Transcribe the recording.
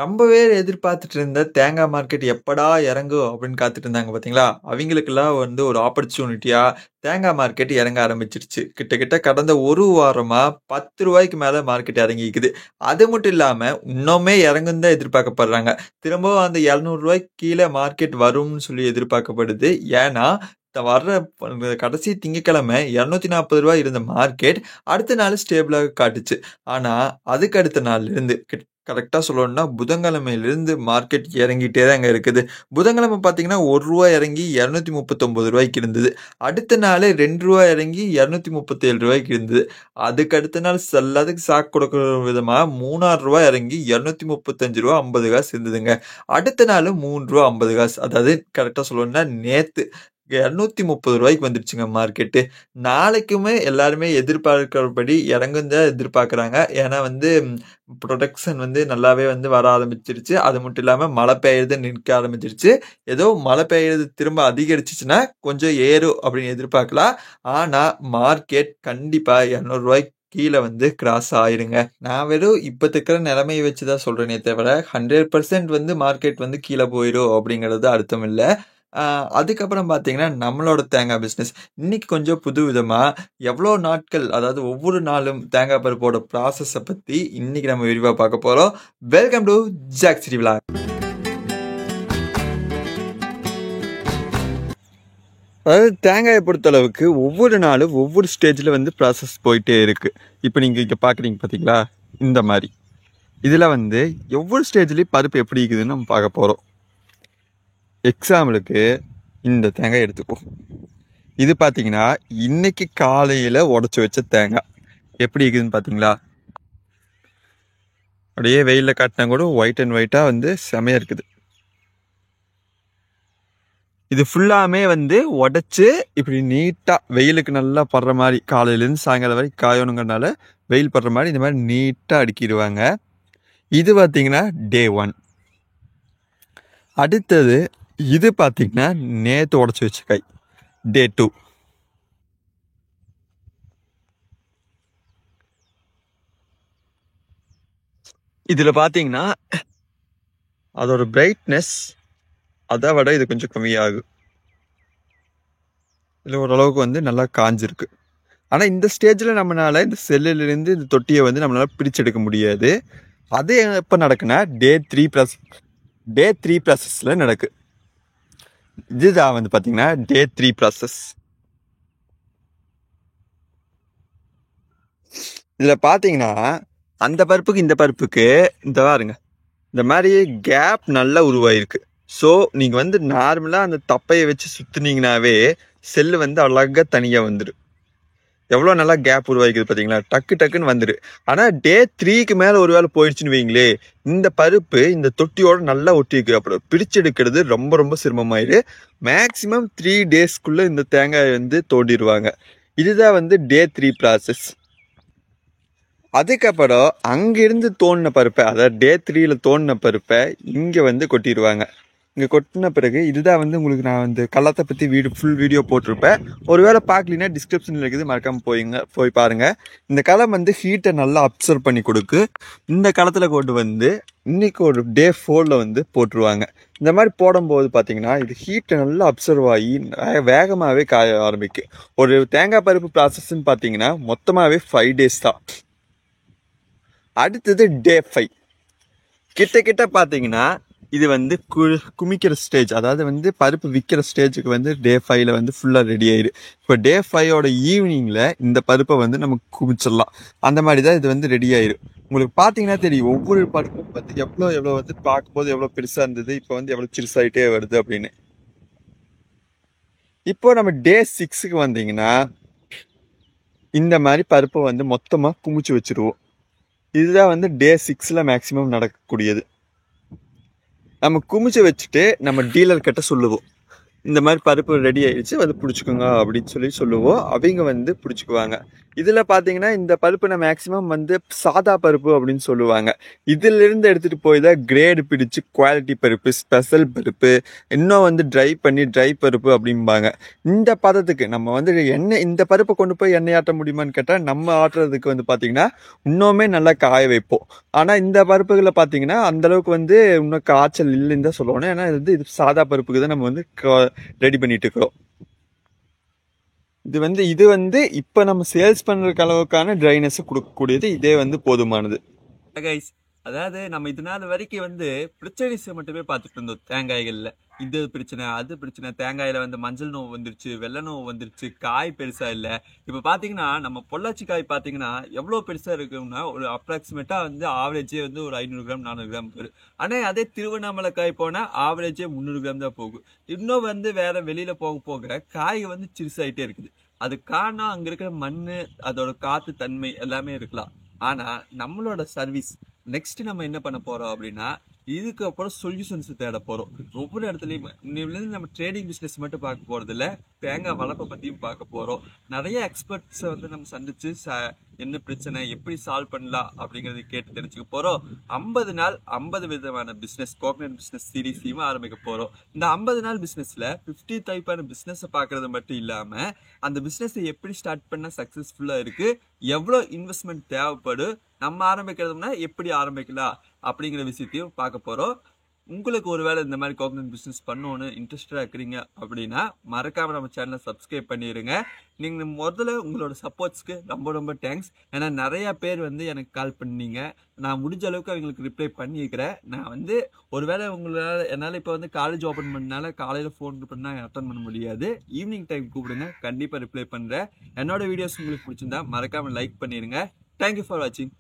ரொம்ப பேர் எதிர்பார்த்துட்டு இருந்த தேங்காய் மார்க்கெட் எப்படா இறங்கும் அப்படின்னு காத்துட்டு இருந்தாங்க பார்த்தீங்களா? அவிங்களுக்கெல்லாம் வந்து ஒரு ஆப்பர்ச்சுனிட்டியா தேங்காய் மார்க்கெட் இறங்க ஆரம்பிச்சிருச்சு. கிட்டத்தட்ட கடந்த 1 வாரமா ரூ. 10க்கு மேல மார்க்கெட் இறங்கிக்குது. அது மட்டும் இல்லாம இன்னுமே இறங்குன்னு தான் எதிர்பார்க்கப்படுறாங்க. திரும்பவும் அந்த ரூ. 700 கீழ மார்க்கெட் வரும்னு சொல்லி எதிர்பார்க்கப்படுது. ஏன்னா, வர்ற கடைசி திங்கட்கிழமை ரூ. 240 இருந்த மார்க்கெட் அடுத்த நாள் ஸ்டேபிளா காட்டுச்சு. ஆனா, அதுக்கு அடுத்த நாள்ல இருந்து கரெக்ட்டா சொல்லணும்னா, புதன்கிழமையிலிருந்து மார்க்கெட் இறங்கிட்டே தாங்க இருக்குது. புதன்கிழமை பார்த்தீங்கன்னா, ரூ. 1 இறங்கி ரூ. 239 இருந்தது. அடுத்த நாளே ரூ. 2 இறங்கி ரூ. 237 இருந்தது. அதுக்கு அடுத்த நாள் எல்லாத்துக்கும் ஷாக் கொடுக்குற விதமா ரூ. 3 இறங்கி ரூ. 235.50 இருந்ததுங்க. அடுத்த நாள் ரூ. 3.50 அதாவது கரெக்ட்டா சொல்லணும்னா நேத்து ரூ. 230 வந்துருச்சுங்க மார்க்கெட்டு. நாளைக்குமே எல்லாருமே எதிர்பார்க்கிறபடி இறங்குன்னு தான் எதிர்பார்க்குறாங்க. ஏன்னா வந்து புரொடக்ஷன் வந்து நல்லாவே வந்து வர ஆரம்பிச்சிருச்சு. அது மட்டும் இல்லாம மழை பெய்யறது நிற்க ஆரம்பிச்சிருச்சு. ஏதோ மழை பெய்யறது திரும்ப அதிகரிச்சுச்சுன்னா, கொஞ்சம் ஏறும் அப்படின்னு எதிர்பார்க்கலாம். ஆனா, மார்க்கெட் கண்டிப்பா ரூ. 200 கீழ வந்து கிராஸ் ஆயிருங்க. நான் வெறும் இப்ப இருக்கிற நிலைமைய வச்சு தான் சொல்றேனே தவிர, 100% வந்து மார்க்கெட் வந்து கீழ போயிரும் அப்படிங்கிறது அர்த்தம் இல்ல. அ அதுக்கப்புறம் பார்த்தீங்கன்னா, நம்மளோட தேங்காய் பிசினஸ். இன்னைக்கு கொஞ்சம் புதுவிதமா எவ்வளோ நாட்கள் அதாவது ஒவ்வொரு நாளும் தேங்காய் பருப்போட ப்ராசஸ பத்தி இன்னைக்கு நம்ம விரிவா பார்க்க போறோம். Welcome to Jack City vlog. அதாவது தேங்காய பொறுத்தளவுக்கு ஒவ்வொரு நாளும் ஒவ்வொரு ஸ்டேஜ்ல வந்து ப்ராசஸ் போயிட்டே இருக்கு. இப்ப நீங்க இங்க பார்க்குறீங்க பார்த்தீங்களா? இந்த மாரி. இதுல வந்து ஒவ்வொரு ஸ்டேஜ்லயும் பருப்பு எப்படி இருக்குதுன்னு நம்ம பார்க்க போறோம். எக்ஸாம்பிளுக்கு இந்த தேங்காய் எடுத்துக்குவோம். இது பார்த்தீங்கன்னா, இன்னைக்கு காலையில உடைச்சு வச்ச தேங்காய். எப்படி இருக்குதுன்னு பார்த்தீங்களா? அப்படியே வெயில்ல காட்டினா கூட ஒயிட் அண்ட் ஒயிட்டா வந்து செமையா இருக்குது. இது ஃபுல்லாமே வந்து உடைச்சு இப்படி நீட்டா வெயிலுக்கு நல்லா படுற மாதிரி காலையிலேருந்து சாயங்காலம் வரைக்கும் காயணுங்கிறனால வெயில் படுற மாதிரி இந்த மாதிரி நீட்டா அடுக்கிடுவாங்க. இது பார்த்தீங்கன்னா டே 1. அடுத்தது இது பார்த்தீங்கன்னா நேற்று உடைச்சு வச்ச காய் டே 2. இதில் பார்த்தீங்கன்னா அதோட பிரைட்னஸ் அதை விட இது கொஞ்சம் கம்மியாகும். இதில் ஓரளவுக்கு வந்து நல்லா காஞ்சிருக்கு. ஆனால் இந்த ஸ்டேஜில் நம்மளால இந்த செல்லிலிருந்து இந்த தொட்டியை வந்து நம்மளால பிரிச்செடுக்க முடியாது. அது எப்போ நடக்குன்னா டே 3 ப்ராசஸில் நடக்கு. இதுதான் வந்து பார்த்தீங்கன்னா டே 3 ப்ராசஸ். இதில் பார்த்தீங்கன்னா அந்த பருப்புக்கு இந்த பருப்புக்கு இந்த பாருங்க இந்த மாதிரி கேப் நல்லா உருவாயிருக்கு. ஸோ நீங்கள் வந்து நார்மலாக அந்த தப்பையை வச்சு சுற்றுனீங்கனாவே செல்லு வந்து அழகாக தனியாக வந்துடும். எவ்வளோ நல்லா கேப் உருவாக்கிது பார்த்தீங்களா? டக்கு டக்குன்னு வந்துடு. ஆனால் டே 3க்கு மேலே ஒரு வேளை போயிடுச்சுன்னு வைங்களே, இந்த பருப்பு இந்த தொட்டியோட நல்லா ஒட்டிருக்கு. அப்புறம் பிரிச்செடுக்கிறது ரொம்ப ரொம்ப சிரமமாயிடு. மேக்சிமம் 3 டேஸ்க்குள்ளே இந்த தேங்காய் வந்து தோண்டிடுவாங்க. இதுதான் வந்து டே 3 ப்ராசஸ். அதுக்கப்புறம் அங்கிருந்து தோண்டின பருப்பை, அதாவது டே 3ல தோண்டின பருப்பை இங்கே வந்து கொட்டிடுவாங்க. இங்கே கொட்டின பிறகு இதுதான் வந்து உங்களுக்கு நான் வந்து களத்தை பற்றி ஃபுல் வீடியோ போட்டிருப்பேன். ஒருவேளை பார்க்கலீங்கன்னா டிஸ்கிரிப்ஷனில் இருக்குது, மறக்காமல் போய் பாருங்கள். இந்த களம் வந்து ஹீட்டை நல்லா அப்சர்வ் பண்ணி கொடுக்கு. இந்த களத்தில் கொண்டு வந்து இன்னைக்கு ஒரு டே 4ல் வந்து போட்டுருவாங்க. இந்த மாதிரி போடும்போது பார்த்தீங்கன்னா இது ஹீட்டை நல்லா அப்சர்வ் ஆகி வேகமாகவே காய ஆரம்பிக்கும். ஒரு தேங்காய் பருப்பு ப்ராசஸ்ன்னு பார்த்தீங்கன்னா மொத்தமாகவே 5 டேஸ் தான். அடுத்தது டே 5 கிட்ட பார்த்தீங்கன்னா இது வந்து குமிக்கிற ஸ்டேஜ், அதாவது வந்து பருப்பு விற்கிற ஸ்டேஜுக்கு வந்து டே 5ல் வந்து ஃபுல்லாக ரெடி ஆயிடு. இப்போ டே 5ஓட ஈவினிங்கில் இந்த பருப்பை வந்து நம்ம குமிச்சிடலாம். அந்த மாதிரி தான் இது வந்து ரெடி ஆயிடும். உங்களுக்கு பார்த்தீங்கன்னா தெரியும் ஒவ்வொரு பருப்பும் வந்து எவ்வளோ வந்து பார்க்கும்போது எவ்வளோ பெருசாக இருந்தது, இப்போ வந்து எவ்வளோ சிறுசாகிட்டே வருது அப்படின்னு. இப்போ நம்ம டே 6க்கு வந்தீங்கன்னா இந்த மாதிரி பருப்பை வந்து மொத்தமாக குமிச்சு வச்சுருவோம். இதுதான் வந்து டே 6ல் மேக்சிமம் நடக்கக்கூடியது. நம்ம குமிச்சு வச்சுட்டு நம்ம டீலர் கிட்ட சொல்லுவோம், இந்த மாதிரி பருப்பு ரெடி ஆயிடுச்சு வந்து பிடிச்சிக்கோங்க அப்படின்னு சொல்லுவோம். அவங்க வந்து பிடிச்சிக்குவாங்க. இதுல பாத்தீங்கன்னா இந்த பருப்பு நான் மேக்சிமம் வந்து சாதா பருப்பு அப்படின்னு சொல்லுவாங்க. இதுல இருந்து எடுத்துட்டு போய் தான் கிரேடு பிடிச்சு குவாலிட்டி பருப்பு, ஸ்பெஷல் பருப்பு, இன்னும் வந்து ட்ரை பருப்பு அப்படிம்பாங்க. இந்த பதத்துக்கு நம்ம வந்து எண்ணெய் இந்த பருப்பை கொண்டு போய் எண்ணெய் ஆட்ட முடியுமான்னு கேட்டா நம்ம ஆட்டுறதுக்கு வந்து பாத்தீங்கன்னா இன்னுமே நல்லா காய வைப்போம். ஆனா இந்த பருப்புகளை பாத்தீங்கன்னா அந்த அளவுக்கு வந்து இன்னும் காய்ச்சல் இல்லைன்னு தான் சொல்லணும். ஏன்னா இது சாதா பருப்புக்கு தான் நம்ம வந்து ரெடி பண்ணிட்டு இருக்கிறோம். இது வந்து இப்ப நம்ம சேல்ஸ் பண்றதுக்கு அளவுக்கான ட்ரைனஸ் கொடுக்கக்கூடியது. இதே வந்து போதுமானது. கைஸ், அதாவது நம்ம இது நாள் வரைக்கும் வந்து பிரச்சனைஸை மட்டுமே பார்த்துட்டு இருந்தோம் தேங்காய்கள்ல. இது பிரச்சனை, அது பிரச்சனை, தேங்காயில வந்து மஞ்சள் நோவு வந்துருச்சு, வெள்ளை நோவு வந்துருச்சு, காய் பெருசா இல்ல. இப்ப பாத்தீங்கன்னா நம்ம பொள்ளாச்சி காய் பாத்தீங்கன்னா எவ்வளவு பெருசா இருக்குன்னா ஒரு அப்ராக்சிமேட்டா வந்து ஆவரேஜே வந்து ஒரு 500 கிராம் 400 கிராம் வரும். ஆனா அதே திருவண்ணாமலை காய் போனா ஆவரேஜே 300 கிராம் தான் போகும். இன்னும் வந்து வேற வெளியில போக போக காய் வந்து சிறுசாயிட்டே இருக்குது. அது காரணம் அங்க இருக்கிற மண்ணு, அதோட காத்து தன்மை எல்லாமே இருக்கலாம். ஆனா நம்மளோட சர்வீஸ் நெக்ஸ்ட் நம்ம என்ன பண்ண போறோம் அப்படின்னா, இதுக்கு அப்புறம் சொல்யூஷன்ஸ் தேட போறோம். ஒவ்வொரு இடத்துலயும் இன்னிலிருந்து நம்ம ட்ரேடிங் பிசினஸ் மட்டும் பார்க்க போறது இல்ல, தேங்காய் வளர்ப்பை பத்தியும் பார்க்க போறோம். நிறைய எக்ஸ்பர்ட்ஸை வந்து நம்ம சந்திச்சு என்ன பிரச்சனை, எப்படி சால்வ் பண்ணலாம் அப்படிங்கறத கேட்டு தெரிஞ்சுக்க போறோம். 50 நாள் 50 விதமான பிசினஸ், கோகனட் பிசினஸ் சீரீஸையும் ஆரம்பிக்க போறோம். இந்த 50 நாள் பிசினஸ்ல 50 டைப்பான பிசினஸ் பாக்குறது மட்டும் இல்லாம அந்த பிசினஸ் எப்படி ஸ்டார்ட் பண்ணா சக்சஸ்ஃபுல்லா இருக்கு, எவ்வளவு இன்வெஸ்ட்மெண்ட் தேவைப்படும், நம்ம ஆரம்பிக்கிறதுனா எப்படி ஆரம்பிக்கலாம் அப்படிங்கிற விஷயத்தையும் பார்க்க போறோம். உங்களுக்கு ஒருவேளை இந்த மாதிரி கோகனட் பிசினஸ் பண்ணணும்னு இன்ட்ரெஸ்டடா இருக்கிறீங்க அப்படின்னா மறக்காம நம்ம சேனலை சப்ஸ்கிரைப் பண்ணிடுங்க. நீங்க முதல்ல உங்களோட சப்போர்ட்ஸ்க்கு ரொம்ப ரொம்ப தேங்க்ஸ். ஏன்னா நிறைய பேர் வந்து எனக்கு கால் பண்ணீங்க. நான் முடிஞ்ச அளவுக்கு அவங்களுக்கு ரிப்ளை பண்ணியிருக்கிறேன். நான் வந்து ஒருவேளை உங்களால் என்னால் இப்போ வந்து காலேஜ் ஓப்பன் பண்ணனால காலையில் ஃபோன் பண்ணால் அட்டன் பண்ண முடியாது. ஈவினிங் டைம் கூப்பிடுங்க, கண்டிப்பாக ரிப்ளை பண்ணுறேன். என்னோட வீடியோஸ் உங்களுக்கு பிடிச்சிருந்தா மறக்காம லைக் பண்ணிடுங்க. தேங்க்யூ ஃபார் வாட்சிங்.